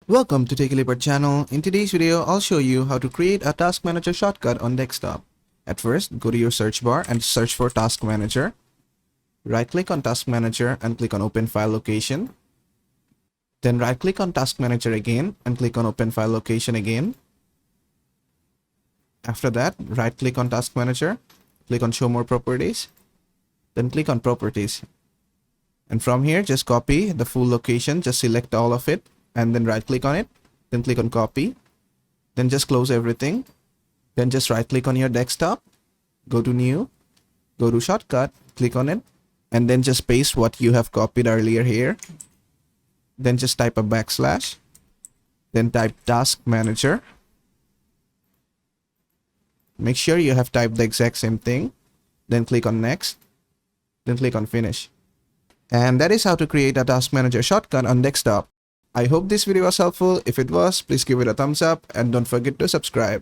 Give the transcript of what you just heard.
Welcome to Take a Leopard channel. In today's video, I'll show you how to create a Task Manager shortcut on desktop. At first, go to your search bar and search for Task Manager. Right-click on Task Manager and click on Open File Location. Then right-click on Task Manager again and click on Open File Location again. After that, right-click on Task Manager, click on Show More Properties, then click on Properties. And from here, just copy the full location, just select all of it, and then right click on it, then click on copy, then just close everything, then just right click on your desktop, go to new, go to shortcut, click on it, and then just paste what you have copied earlier here, then just type a backslash, then type Task Manager. Make sure you have typed the exact same thing, then click on next, then click on finish. And that is how to create a Task Manager shortcut on desktop. I hope this video was helpful. If it was, please give it a thumbs up and don't forget to subscribe.